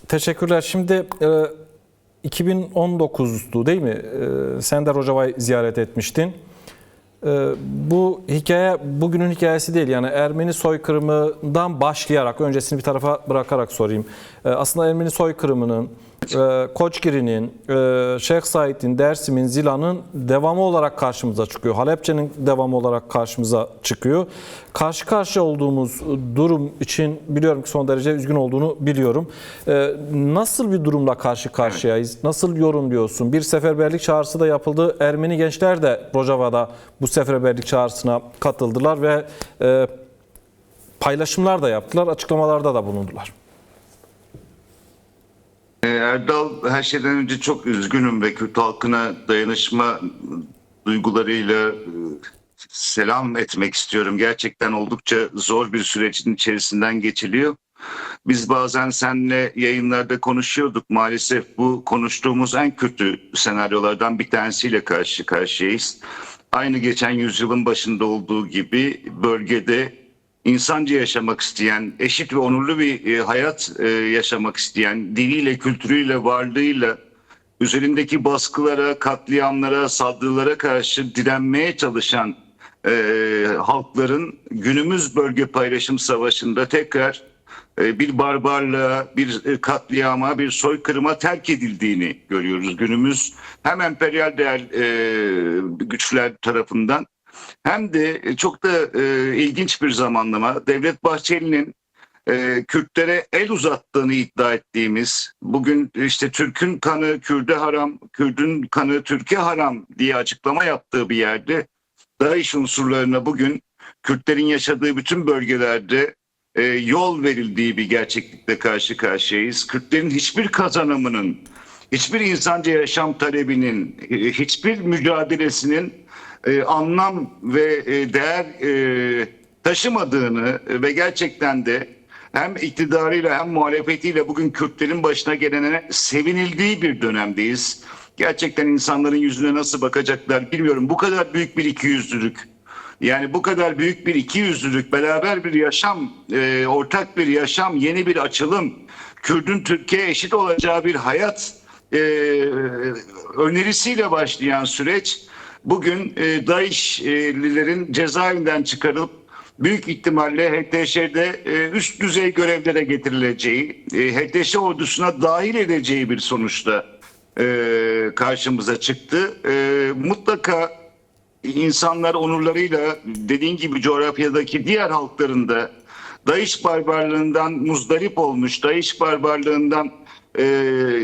Teşekkürler. Şimdi 2019'du değil mi? Sen de Rojava'yı ziyaret etmiştin. Bu hikaye bugünün hikayesi değil. Yani Ermeni soykırımından başlayarak, öncesini bir tarafa bırakarak sorayım. Aslında Ermeni soykırımının, Koçgiri'nin, Şeyh Said'in, Dersim'in, Zila'nın devamı olarak karşımıza çıkıyor. Halepçe'nin devamı olarak karşımıza çıkıyor. Karşı karşıya olduğumuz durum için biliyorum ki son derece üzgün olduğunu biliyorum. Nasıl bir durumla karşı karşıyayız? Nasıl yorumluyorsun? Bir seferberlik çağrısı da yapıldı. Ermeni gençler de Rojava'da bu seferberlik çağrısına katıldılar ve paylaşımlar da yaptılar, açıklamalarda da bulundular. Erdal, her şeyden önce çok üzgünüm ve Kürt halkına dayanışma duygularıyla selam etmek istiyorum. Gerçekten oldukça zor bir sürecin içerisinden geçiliyor. Biz bazen seninle yayınlarda konuşuyorduk. Maalesef bu konuştuğumuz en kötü senaryolardan bir tanesiyle karşı karşıyayız. Aynı geçen yüzyılın başında olduğu gibi bölgede insanca yaşamak isteyen, eşit ve onurlu bir hayat yaşamak isteyen, diliyle, kültürüyle, varlığıyla üzerindeki baskılara, katliamlara, saldırılara karşı direnmeye çalışan halkların günümüz bölge paylaşım savaşında tekrar bir barbarlığa, bir katliama, bir soykırıma terk edildiğini görüyoruz. Günümüz hem emperyal güçler tarafından hem de çok da ilginç bir zamanlama. Devlet Bahçeli'nin Kürtlere el uzattığını iddia ettiğimiz, bugün işte Türk'ün kanı Kürt'e haram, Kürt'ün kanı Türk'e haram diye açıklama yaptığı bir yerde DAEŞ unsurlarına bugün Kürtlerin yaşadığı bütün bölgelerde yol verildiği bir gerçeklikle karşı karşıyayız. Kürtlerin hiçbir kazanımının, hiçbir insanca yaşam talebinin, hiçbir mücadelesinin anlam ve değer taşımadığını ve gerçekten de hem iktidarıyla hem muhalefetiyle bugün Kürtlerin başına gelene sevinildiği bir dönemdeyiz. Gerçekten insanların yüzüne nasıl bakacaklar bilmiyorum. Bu kadar büyük bir ikiyüzlülük, yani bu kadar büyük bir ikiyüzlülük, beraber bir yaşam, ortak bir yaşam, yeni bir açılım, Kürt'ün Türkiye eşit olacağı bir hayat önerisiyle başlayan süreç bugün DAEŞ'lilerin cezaevinden çıkarılıp büyük ihtimalle HTŞ'de üst düzey görevlere getirileceği, HTŞ ordusuna dahil edeceği bir sonuçta karşımıza çıktı. Mutlaka insanlar onurlarıyla, dediğin gibi coğrafyadaki diğer halkların da DAEŞ barbarlığından muzdarip olmuş, DAEŞ barbarlığından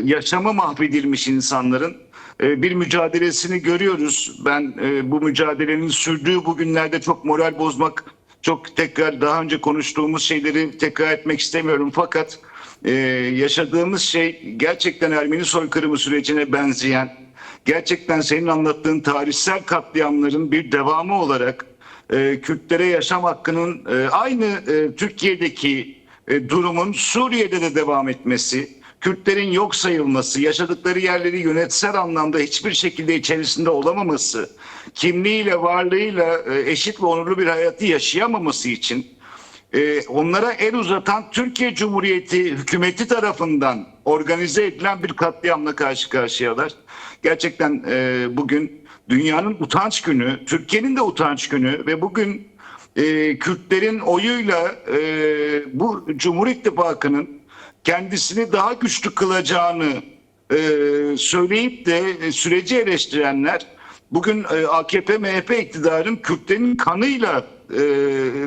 yaşamı mahvedilmiş insanların bir mücadelesini görüyoruz. Ben bu mücadelenin sürdüğü bugünlerde çok moral bozmak, çok tekrar daha önce konuştuğumuz şeyleri tekrar etmek istemiyorum. Fakat yaşadığımız şey gerçekten Ermeni soykırımı sürecine benzeyen, gerçekten senin anlattığın tarihsel katliamların bir devamı olarak Kürtlere yaşam hakkının aynı Türkiye'deki durumun Suriye'de de devam etmesi, Kürtlerin yok sayılması, yaşadıkları yerleri yönetsel anlamda hiçbir şekilde içerisinde olamaması, kimliğiyle, varlığıyla eşit ve onurlu bir hayatı yaşayamaması için onlara el uzatan Türkiye Cumhuriyeti hükümeti tarafından organize edilen bir katliamla karşı karşıyalar. Gerçekten bugün dünyanın utanç günü, Türkiye'nin de utanç günü ve bugün Kürtlerin oyuyla bu Cumhur İttifakı'nın kendisini daha güçlü kılacağını söyleyip de süreci eleştirenler bugün AKP-MHP iktidarın Kürtlerin kanıyla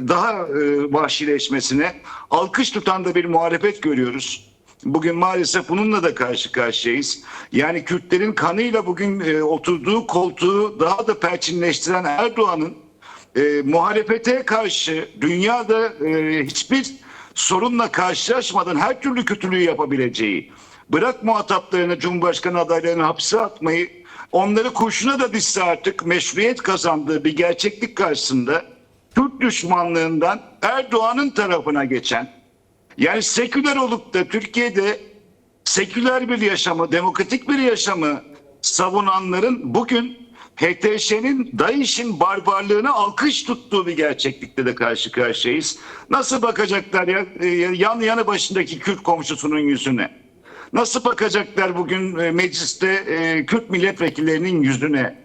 daha vahşileşmesine alkış tutan da bir muhalefet görüyoruz. Bugün maalesef bununla da karşı karşıyayız. Yani Kürtlerin kanıyla bugün oturduğu koltuğu daha da perçinleştiren Erdoğan'ın muhalefete karşı dünyada hiçbir sorunla karşılaşmadan her türlü kötülüğü yapabileceği, bırak muhataplarını, Cumhurbaşkanı adaylarını hapse atmayı, onları kurşuna da dizse artık meşruiyet kazandığı bir gerçeklik karşısında Türk düşmanlığından Erdoğan'ın tarafına geçen, yani seküler olup da Türkiye'de seküler bir yaşamı, demokratik bir yaşamı savunanların bugün HTŞ'nin, DAEŞ'in barbarlığına alkış tuttuğu bir gerçeklikle de karşı karşıyayız. Nasıl bakacaklar ya yan yanı başındaki Kürt komşusunun yüzüne? Nasıl bakacaklar bugün mecliste Kürt milletvekillerinin yüzüne?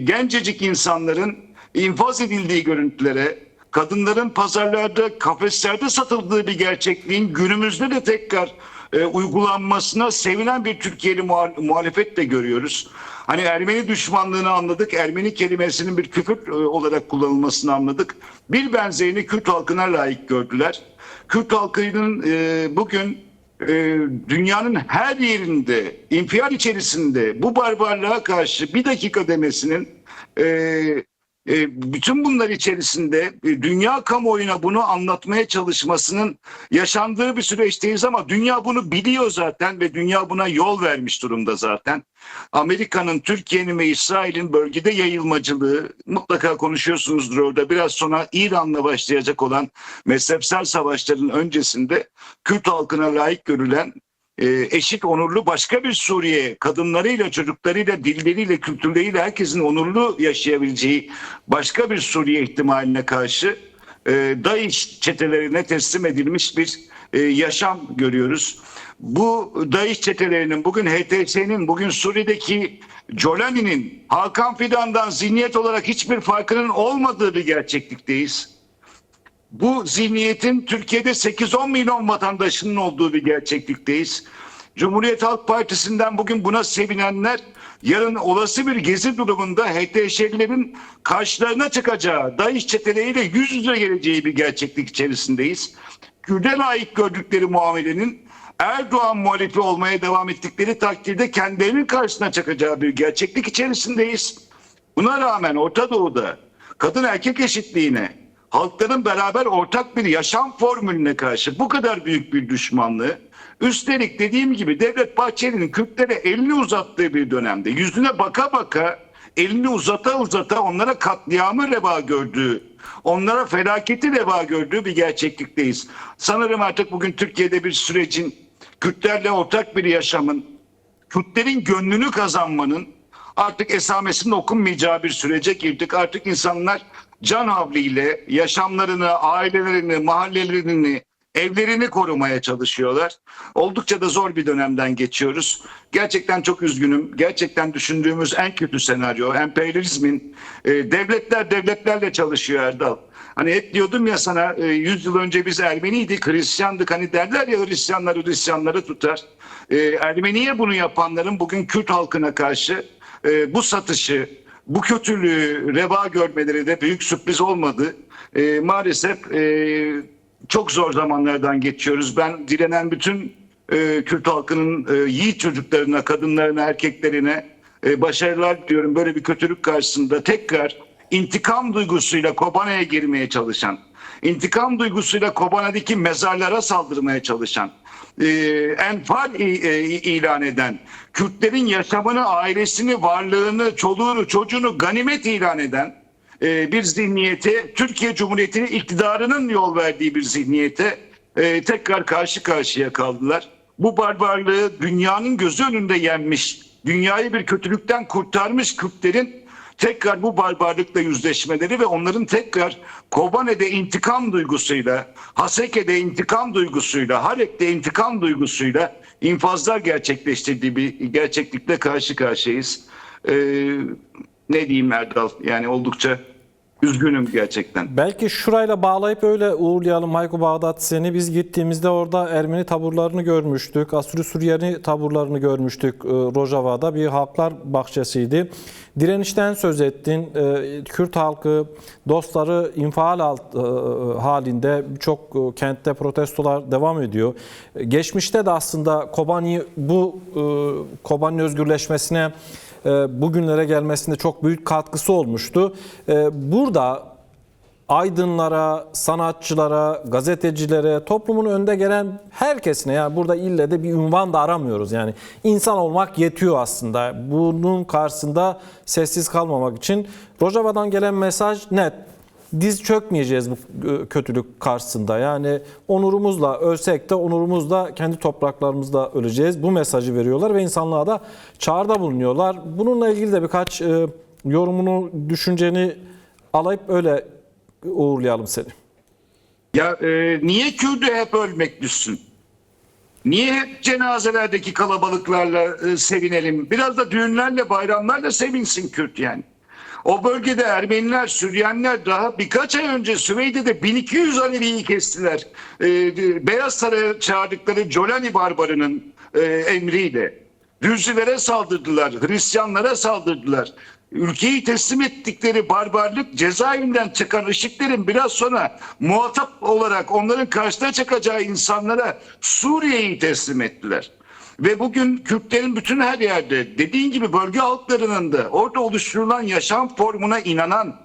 Gencecik insanların infaz edildiği görüntülere, kadınların pazarlarda, kafeslerde satıldığı bir gerçekliğin günümüzde de tekrar uygulanmasına sevinen bir Türkiye'li muhalefet de görüyoruz. Hani Ermeni düşmanlığını anladık, Ermeni kelimesinin bir küfür olarak kullanılmasını anladık. Bir benzerini Kürt halkına layık gördüler. Kürt halkının bugün dünyanın her yerinde, infial içerisinde bu barbarlığa karşı bir dakika demesinin bütün bunlar içerisinde dünya kamuoyuna bunu anlatmaya çalışmasının yaşandığı bir süreçteyiz ama dünya bunu biliyor zaten ve dünya buna yol vermiş durumda zaten. Amerika'nın, Türkiye'nin ve İsrail'in bölgede yayılmacılığı, mutlaka konuşuyorsunuzdur orada, biraz sonra İran'la başlayacak olan mezhepsel savaşların öncesinde Kürt halkına layık görülen eşit, onurlu başka bir Suriye, kadınlarıyla, çocuklarıyla, dilleriyle, kültürleriyle herkesin onurlu yaşayabileceği başka bir Suriye ihtimaline karşı DAEŞ çetelerine teslim edilmiş bir yaşam görüyoruz. Bu DAEŞ çetelerinin, bugün HTS'nin, bugün Suriye'deki Jolani'nin, Hakan Fidan'dan zihniyet olarak hiçbir farkının olmadığı bir gerçeklikteyiz. Bu zihniyetin Türkiye'de 8-10 milyon vatandaşının olduğu bir gerçeklikteyiz. Cumhuriyet Halk Partisi'nden bugün buna sevinenler, yarın olası bir gezi durumunda HTŞ'lilerin karşılarına çıkacağı, DAEŞ çeteleriyle yüz yüze geleceği bir gerçeklik içerisindeyiz. Kürt'e layık gördükleri muamelenin Erdoğan muhalifi olmaya devam ettikleri takdirde kendilerinin karşısına çıkacağı bir gerçeklik içerisindeyiz. Buna rağmen Orta Doğu'da kadın erkek eşitliğine, halkların beraber ortak bir yaşam formülüne karşı bu kadar büyük bir düşmanlığı, üstelik dediğim gibi Devlet Bahçeli'nin Kürtlere elini uzattığı bir dönemde, yüzüne baka baka, elini uzata uzata onlara katliamı reva gördüğü, onlara felaketi reva gördüğü bir gerçeklikteyiz. Sanırım artık bugün Türkiye'de bir sürecin, Kürtlerle ortak bir yaşamın, Kürtlerin gönlünü kazanmanın artık esamesinin okunmayacağı bir sürece girdik. Artık insanlar can havliyle yaşamlarını, ailelerini, mahallelerini, evlerini korumaya çalışıyorlar. Oldukça da zor bir dönemden geçiyoruz. Gerçekten çok üzgünüm. Gerçekten düşündüğümüz en kötü senaryo, emperyalizmin, devletler devletlerle çalışıyor Erdal. Hani hep diyordum ya sana, 100 yıl önce biz Ermeniydik, Hristiyandık. Hani derler ya, Hristiyanlar Hristiyanları tutar. Ermeniye bunu yapanların bugün Kürt halkına karşı bu satışı, bu kötülüğü reva görmeleri de büyük sürpriz olmadı. Maalesef çok zor zamanlardan geçiyoruz. Ben direnen bütün Kürt halkının yiğit çocuklarına, kadınlarına, erkeklerine başarılar diliyorum. Böyle bir kötülük karşısında tekrar intikam duygusuyla Kobana'ya girmeye çalışan, intikam duygusuyla Kobana'daki mezarlara saldırmaya çalışan, enfal ilan eden, Kürtlerin yaşamını, ailesini, varlığını, çoluğunu, çocuğunu ganimet ilan eden bir zihniyete, Türkiye Cumhuriyeti'nin iktidarının yol verdiği bir zihniyete tekrar karşı karşıya kaldılar. Bu barbarlığı dünyanın gözü önünde yenmiş, dünyayı bir kötülükten kurtarmış Kürtlerin tekrar bu barbarlıkla yüzleşmeleri ve onların tekrar Kobane'de intikam duygusuyla, Haseke'de intikam duygusuyla, Halep'te intikam duygusuyla infazlar gerçekleştirdiği bir gerçeklikle karşı karşıyayız. Ne diyeyim Erdal? Yani oldukça üzgünüm gerçekten. Belki şurayla bağlayıp öyle uğurlayalım Hayko Bağdat seni. Biz gittiğimizde orada Ermeni taburlarını görmüştük. Asuri-Süryani taburlarını görmüştük Rojava'da. Bir halklar bahçesiydi. Direnişten söz ettin. Kürt halkı, dostları infial halinde birçok kentte protestolar devam ediyor. Geçmişte de aslında Kobani özgürleşmesine, bugünlere gelmesinde çok büyük katkısı olmuştu. Burada aydınlara, sanatçılara, gazetecilere, toplumun önde gelen herkesine, yani burada ille de bir ünvan da aramıyoruz. Yani insan olmak yetiyor aslında. Bunun karşısında sessiz kalmamak için Rojava'dan gelen mesaj net. Diz çökmeyeceğiz bu kötülük karşısında. Yani onurumuzla ölsek de onurumuzla kendi topraklarımızda öleceğiz. Bu mesajı veriyorlar ve insanlığa da çağrıda bulunuyorlar. Bununla ilgili de birkaç yorumunu, düşünceni alayıp öyle uğurlayalım seni. Ya niye Kürt'e hep ölmek düşsün? Niye hep cenazelerdeki kalabalıklarla sevinelim? Biraz da düğünlerle, bayramlarla sevinsin Kürt yani. O bölgede Ermeniler, Süryaniler daha birkaç ay önce Süveyde'de 1200 Alevi'yi kestiler. Beyaz Saray'a çağırdıkları Colani barbarının emriyle. Düzcülere saldırdılar, Hristiyanlara saldırdılar. Ülkeyi teslim ettikleri barbarlık, cezaevinden çıkan IŞİD'lerin biraz sonra muhatap olarak onların karşısına çıkacağı insanlara Suriye'yi teslim ettiler. Ve bugün Kürtlerin bütün her yerde, dediğin gibi bölge halklarının da orada oluşturulan yaşam formuna inanan,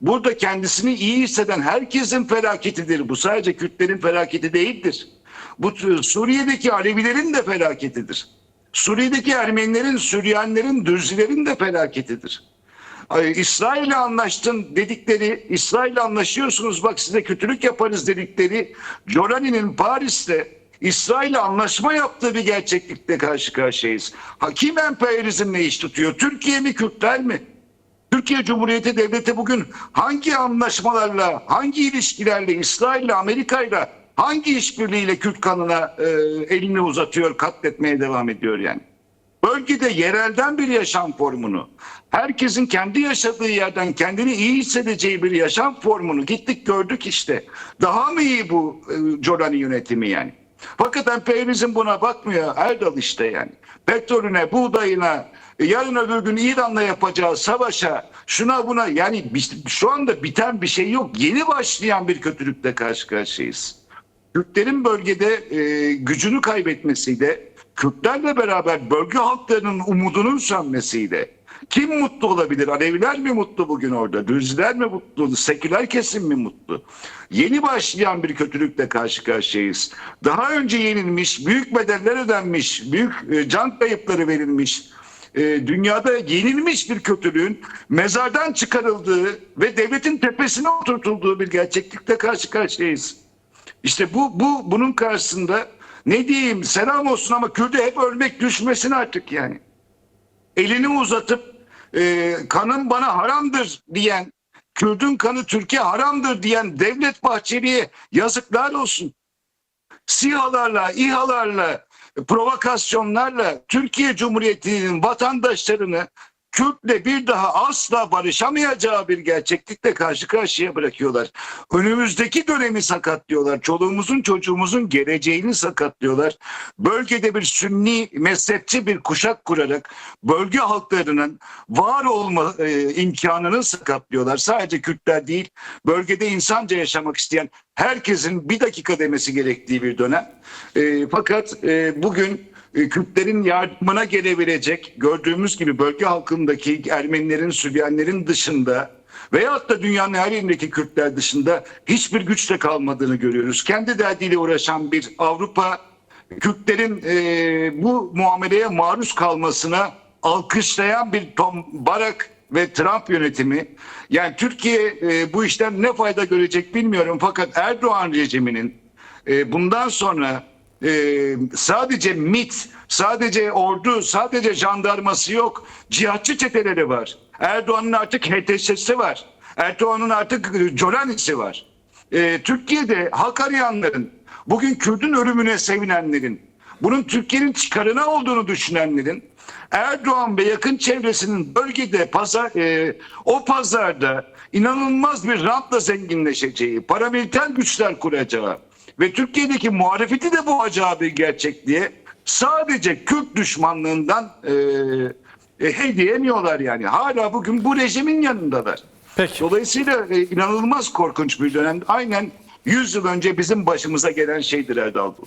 burada kendisini iyi hisseden herkesin felaketidir. Bu sadece Kürtlerin felaketi değildir. Bu Suriye'deki Alevilerin de felaketidir. Suriye'deki Ermenilerin, Süryanilerin, Dürzilerin de felaketidir. İsrail'le anlaştın dedikleri, İsrail'le anlaşıyorsunuz bak size kötülük yaparız dedikleri Jolani'nin Paris'te İsrail'le anlaşma yaptığı bir gerçeklikle karşı karşıyayız. Kim emperyalizmle iş tutuyor? Türkiye mi, Kürtler mi? Türkiye Cumhuriyeti Devleti bugün hangi anlaşmalarla, hangi ilişkilerle, İsrail'le, Amerika'yla, hangi işbirliğiyle Kürt kanına elini uzatıyor, katletmeye devam ediyor yani? Bölgede yerelden bir yaşam formunu, herkesin kendi yaşadığı yerden kendini iyi hissedeceği bir yaşam formunu gittik gördük işte. Daha mı iyi bu Jolani yönetimi yani? Fakat emperyalizm buna bakmıyor. Erdal işte yani. Petrolüne, buğdayına, yarın öbür gün İran'la yapacağı savaşa, şuna buna yani şu anda biten bir şey yok. Yeni başlayan bir kötülükle karşı karşıyayız. Kürtlerin bölgede gücünü kaybetmesiyle, Kürtlerle beraber bölge halklarının umudunun sönmesiyle kim mutlu olabilir? Aleviler mi mutlu bugün orada? Dürziler mi mutlu? Seküler kesim mi mutlu? Yeni başlayan bir kötülükle karşı karşıyayız. Daha önce yenilmiş, büyük bedeller ödenmiş, büyük can kayıpları verilmiş, dünyada yenilmiş bir kötülüğün mezardan çıkarıldığı ve devletin tepesine oturtulduğu bir gerçeklikle karşı karşıyayız. İşte bunun karşısında ne diyeyim selam olsun ama Kürt'e hep ölmek düşmesin artık yani. Elini uzatıp kanın bana haramdır diyen, Kürt'ün kanı Türkiye haramdır diyen Devlet Bahçeli'ye yazıklar olsun. SİHA'larla, İHA'larla, provokasyonlarla Türkiye Cumhuriyeti'nin vatandaşlarını Kürt'le bir daha asla barışamayacağı bir gerçeklikle karşı karşıya bırakıyorlar. Önümüzdeki dönemi sakatlıyorlar. Çoluğumuzun çocuğumuzun geleceğini sakatlıyorlar. Bölgede bir Sünni mezhepçi bir kuşak kurarak bölge halklarının var olma imkanını sakatlıyorlar. Sadece Kürtler değil, bölgede insanca yaşamak isteyen herkesin bir dakika demesi gerektiği bir dönem. Fakat bugün Kürtlerin yardımına gelebilecek gördüğümüz gibi bölge halkındaki Ermenilerin, Süryanilerin dışında veyahut da dünyanın her yerindeki Kürtler dışında hiçbir güçle kalmadığını görüyoruz. Kendi derdiyle uğraşan bir Avrupa Kürtlerin bu muameleye maruz kalmasına alkışlayan bir Tom Barak ve Trump yönetimi. Yani Türkiye bu işten ne fayda görecek bilmiyorum fakat Erdoğan rejiminin bundan sonra sadece MİT, sadece ordu, sadece jandarması yok. Cihatçı çeteleri var. Erdoğan'ın artık HTŞ'si var. Erdoğan'ın artık Jolani'si var. Türkiye'de hak arayanların, bugün Kürt'ün ölümüne sevinenlerin, bunun Türkiye'nin çıkarına olduğunu düşünenlerin, Erdoğan ve yakın çevresinin bölgede o pazarda inanılmaz bir rantla zenginleşeceği, paramiliter güçler kuracağı ve Türkiye'deki muhalefeti de boğacağı bir gerçekliğe sadece Kürt düşmanlığından diyemiyorlar yani. Hala bugün bu rejimin yanındalar. Peki. Dolayısıyla inanılmaz korkunç bir dönem. Aynen 100 yıl önce bizim başımıza gelen şeydir Erdal bu.